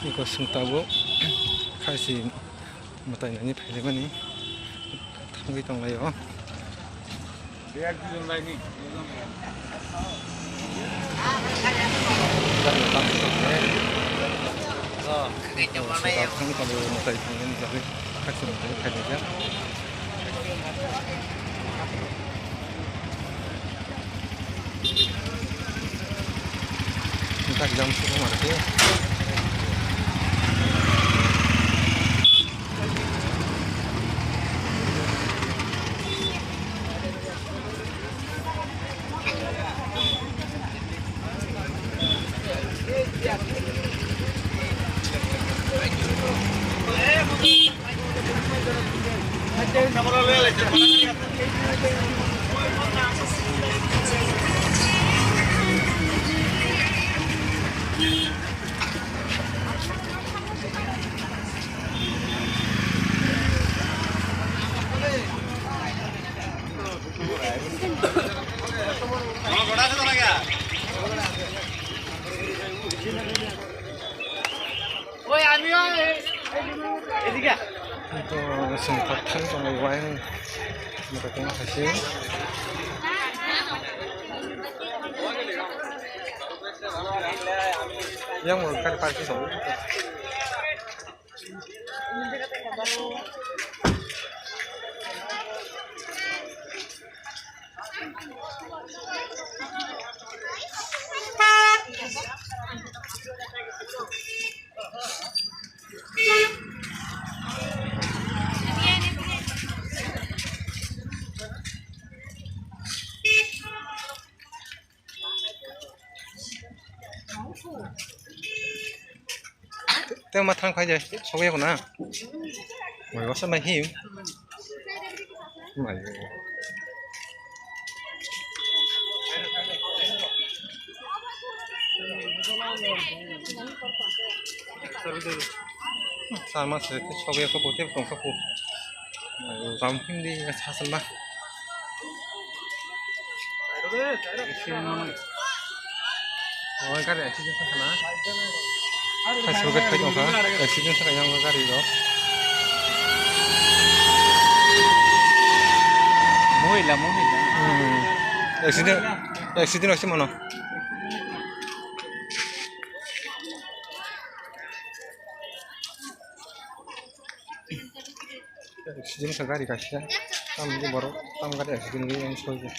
이거 승따고 칼시 못다니 팔리만이 탕기 동라요. 그게 좀 많아요. 탕기 못다니 당연히 저기 칼시 못다니 팔리죠. 딱 이장 쓰고 말이지. 또 승탁탕 정도 와인 뭐가 좀 다시 yang mau kan pasti soal Teo mà thang khoai gì, số ghế của nó, mày có sao mày hiểm, mày, sao mà sẽ số ghế có bộ tiếp tục các cụ, mày làm phim đi xa sân ba, rồi cái này chỉ cho thằng nào. Kasih ugat pagi apa? Accident sa kanyang gari do. Mohila. Accident kasi mana? Accident sa gari kasi. Tam di baru tam gari accident yang soalnya.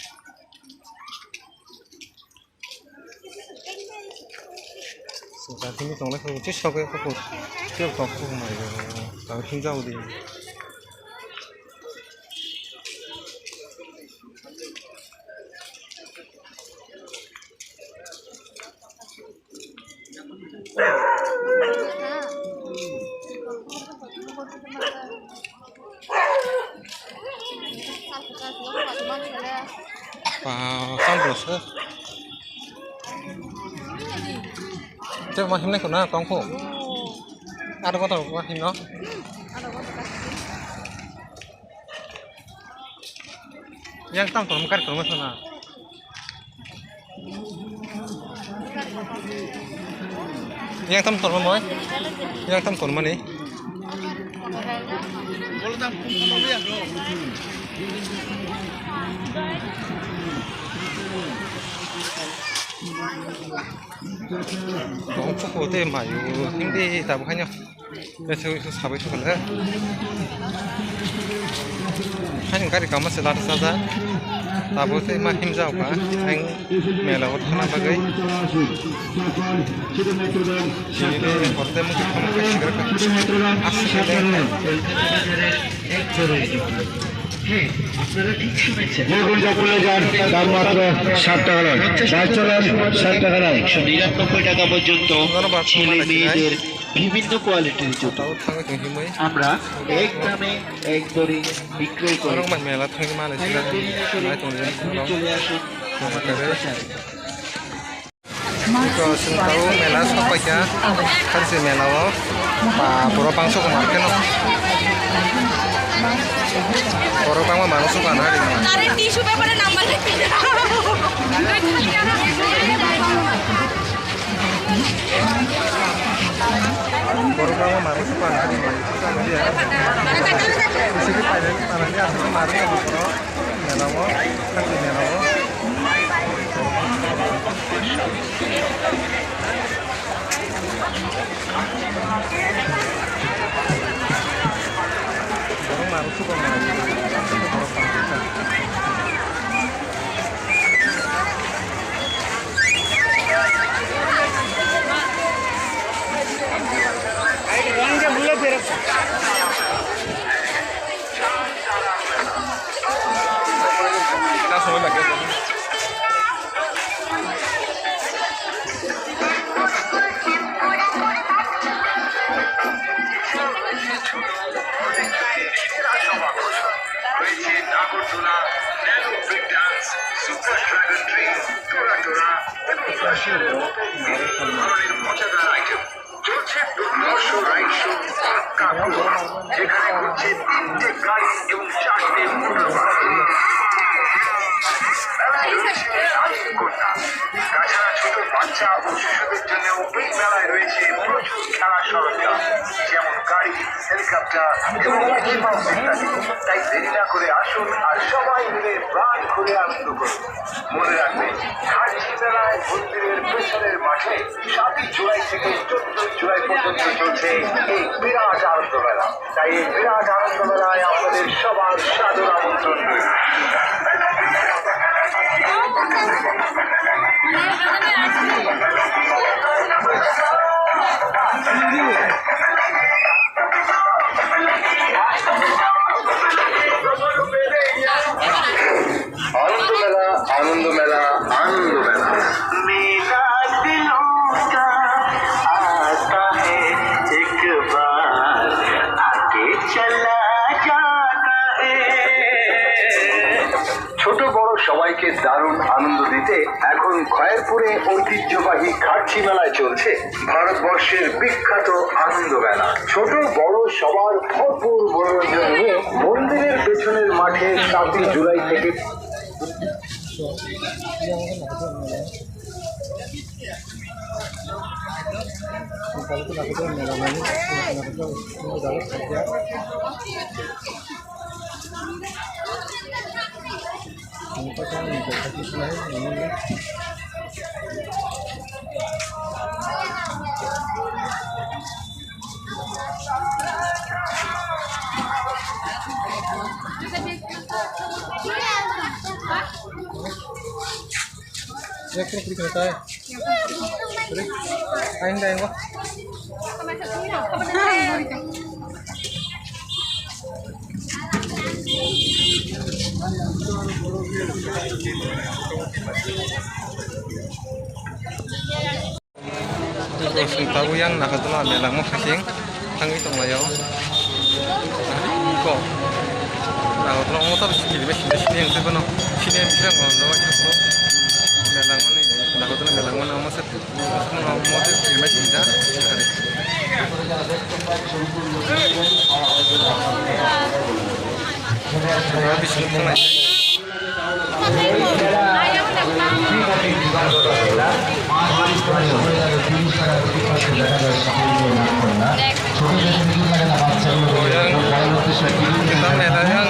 Sa thimi tong la ko chi so ke ko tiếp tục ko mai ta thinh rau đi vào xong rồi sơ chứ mà hôm nay cũng là con khổ ăn đâu có tàu qua hình nó yang tam tolong kan kalau sana yang tam tolong boy yang tam tolong mana Kalau tam tolong dia bro. Cũng phúc của tên mà những đi tàu khác nhau để chơi sao với chúng ta hai những cái cảm giác là sao ra tàu thế mà him rau cả anh mẹ là một thằng bagai chỉ để có thể một cái không phải chỉ গোলগঞ্জা খুলে যান দাম মাত্র 60 টাকা নয় bike চালান 60 টাকা নয় 199 টাকা পর্যন্ত ছেলে মেয়েদের বিভিন্ন কোয়ালিটির জুতো আমরা এক দামে এক দরে বিক্রয় করি orang মেলা থেকে মাল এসে চলে আসুন Ito sentahu mela sampai ya kan si mela lo pa puro pangso ke market no puro pang mah manusia kan hari ini अरे टिश्यू पेपर नंबर लिख दे Kalau marah suka nanti kita dia. Di sini pada tanahnya asal kemarin yang dipro, melawo, kaki melawo. Orang marah suka langsung lagi. যেখানে হচ্ছে 3টে গাড়ি এবং 4টে motor তাছাড়া ছোট বাচ্চা ও শিশুদের জন্য এই মেলায় রয়েছে প্রচুর খেলার সরঞ্জাম, যেমন গাড়ি, হেলিকপ্টার এবং তাই দেরি না করে আসুন আর সবাই মিলে প্রাণ খুলে আনন্দ করুন। মনে রাখবেন, খাটছি মেলায় মন্দিরের পেছনের মাঠে 7ই জুলাই থেকে 14ই জুলাই পর্যন্ত চলছে এই বিরাট আনন্দ মেলা। তাই এই বিরাট আনন্দ মেলায় আপনাদের সবার সাদর আমন্ত্রণ রইল। आनंद मेला आनंद मेला आनंद मेला मेला दिलों का आता है एक बार आके चला जाता है। ছোট বড় সবাইকে দারুণ আনন্দ দিতে এখন খয়েরপুরে ঐতিহ্যবাহী খাটছি মেলায় চলছে ভারতবর্ষের বিখ্যাত আনন্দ মেলা। ছোট বড় সবার ভরপুর মনোরঞ্জন নিয়ে মন্দিরের পেছনের মাঠে 7ই জুলাই থেকে Ya, kira beri kena tay. Beri. Ain dah yang wah. Terus tahu yang nak tu lah melang mau kasing, tangi tong layau. Iko. Nak tu lah mau tapi sini sini yang tu kono, sini yang kita ngono macam tu. Melang mana ni? Nak tu lah melang mana mau set, mau tu film macam ni. Habis tu pun lagi. Kita merahnya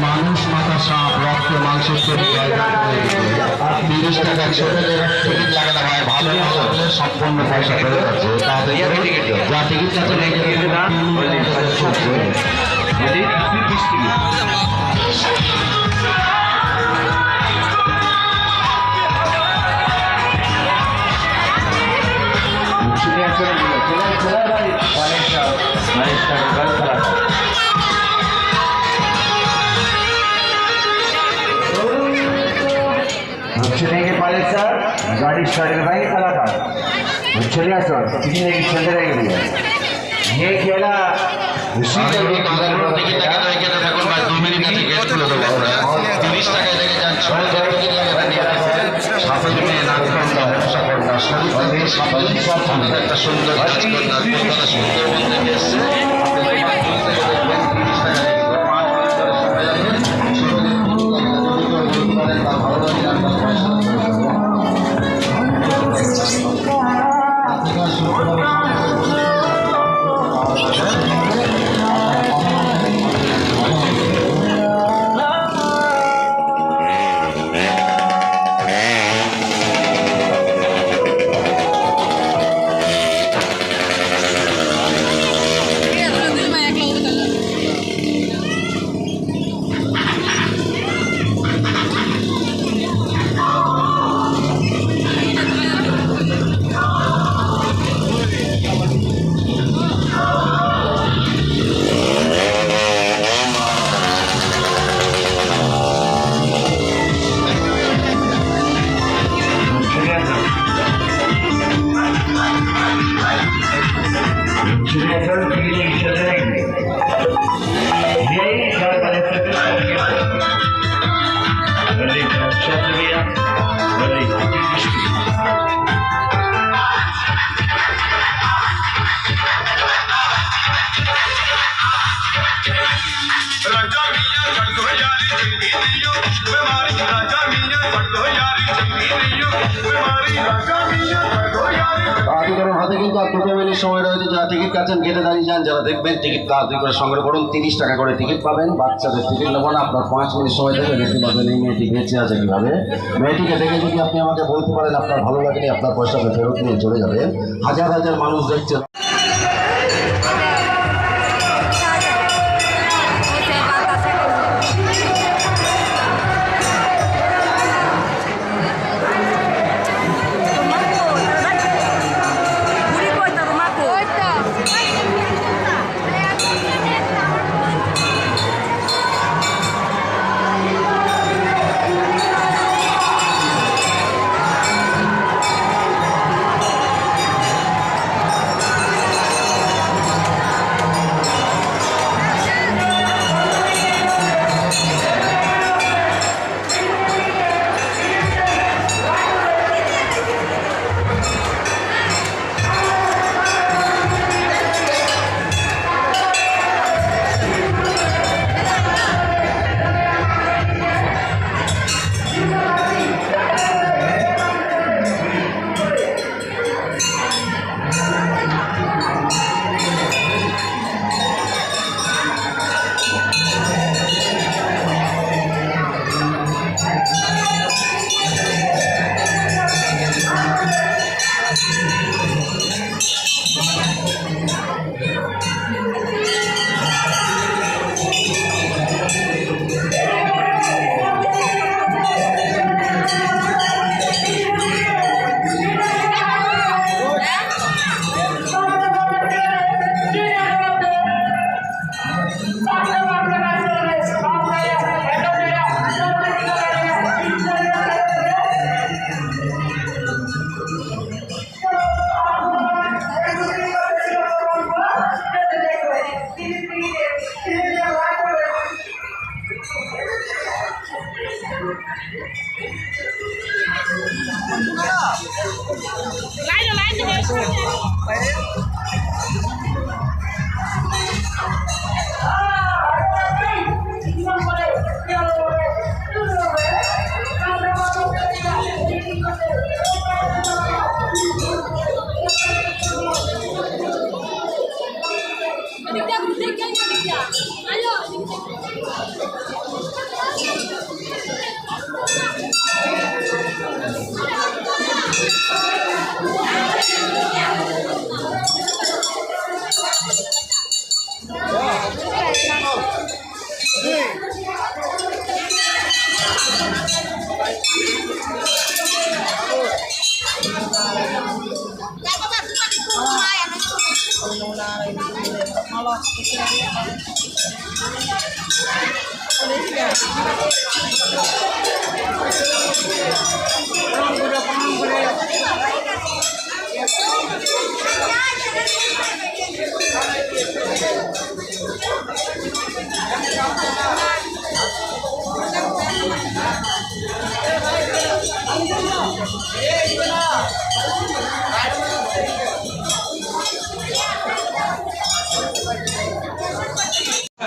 মানুষ মাথা সাপ রক্ত মাংসের জায়গা 30 টাকা ছোট ticket লাগানো হয় ভালো সম্পূর্ণ পয়সা ফেরত আছে তাতে যা টিকিট আছে টিকিট দাম चले के पाले सर गाड़ी स्टार्ट करवाएंगे कलाकार चले सर किसी ने चल रहेगी ये खेला उसी के लिए टिकट लगा के ठाकुर भाई 2 मिनट का टिकट खुला तो 30 টাকা লেগে যান 6 টাকা টিকিট লাগে সাফল্য নিয়ে নাচ করতে সফল না শুরু থেকে সফল সব একটা সুন্দর কাজ করতে কলকাতা সুন্দরবন থেকে এসেছে ভালো কারণ হাতে কিন্তু আর 2 মিনিট সময় রয়েছে। যারা টিকিট কাটছেন গেটে দাঁড়িয়ে যান, যারা দেখবেন টিকিট তাড়াতাড়ি করে সংগ্রহ করুন। 30 টাকা করে টিকিট পাবেন। বাচ্চাদের টিকিট নেবো না, আপনার 5 মিনিট সময় দেবে দেখতে পাবেন এই মেয়েটি বেঁচে আছে কীভাবে। মেয়েটিকে দেখে যদি আপনি আমাকে বলতে পারেন আপনার ভালো লাগেনি, আপনার পয়সাটা ফেরত নিয়ে চলে যাবে। হাজার হাজার মানুষ দেখছেন।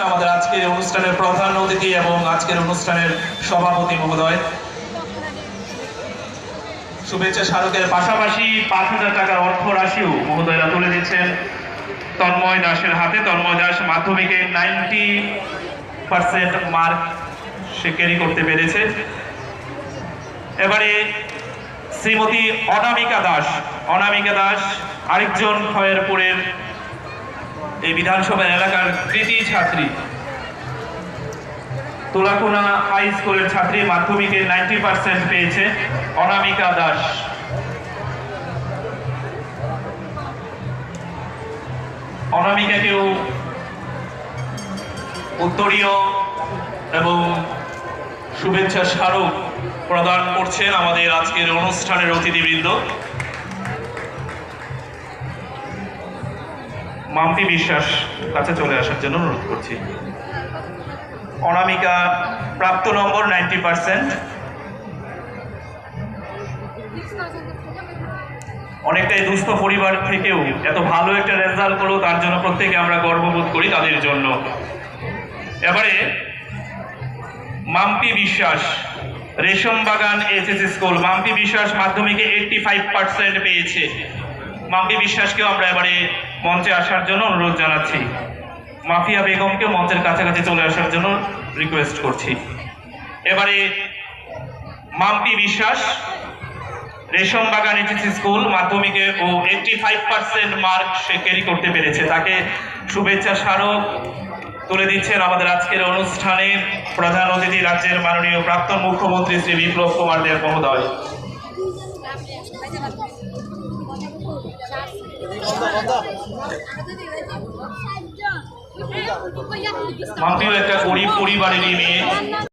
আমাদের আজকের অনুষ্ঠানের প্রধান অতিথি এবং আজকের অনুষ্ঠানের সভাপতি মহোদয় শুভেচ্ছা স্মারকের পাশাপাশি 5,000 টাকার অর্থ রাশিও মহোদয়রা তুলে দিচ্ছেন তন্ময় দাসের হাতে। তন্ময় দাস মাধ্যমিকে 90% মার্ক সে ক্যারি করতে পেরেছে। এবারে শ্রীমতী অনামিকা দাস আরেকজন খয়েরপুরের এই বিধানসভা এলাকার কৃতি ছাত্রী, তুলাকোনা হাই স্কুলের ছাত্রী, মাধ্যমিকে 90% পেয়েছে অনামিকা দাস। অনামিকাকেও উত্তরীয় এবং শুভেচ্ছা স্মারক প্রদান করছেন আমাদের আজকের অনুষ্ঠানের অতিথিবৃন্দ। মাম্পি বিশ্বাস কাছে চলে আসার জন্য অনুরোধ করছি। অনামিকা প্রাপ্ত নম্বর 90%। অনেকটাই দুস্থ পরিবার থেকেও এত ভালো একটা রেজাল্ট করলো, তার জন্য প্রত্যেকে আমরা গর্ববোধ করি তাদের জন্য। এবারে মাম্পি বিশ্বাস রেশম বাগান এইচএস স্কুল মাম্পি বিশ্বাস মাধ্যমিকে 85% পেয়েছে। মাম্পি বিশ্বাসকেও আমরা এবারে মঞ্চে আসার জন্য অনুরোধ জানাচ্ছি। মাফিয়া বেগমকে মঞ্চের কাছাকাছি চলে আসার জন্য রিকোয়েস্ট করছি। এবারে মাম্পি বিশ্বাস রেশম বাগান এইচএস স্কুল মাধ্যমিকে ও 85% মার্ক সে ক্যারি করতে পেরেছে। তাকে শুভেচ্ছা স্মারক তুলে দিচ্ছেন আমাদের আজকের অনুষ্ঠানের প্রধান অতিথি রাজ্যের মাননীয় প্রাক্তন মুখ্যমন্ত্রী শ্রী বিপ্লব কুমার দেব মহোদয়। মাম্পিও একটা গরিব পরিবারেরই মেয়ে।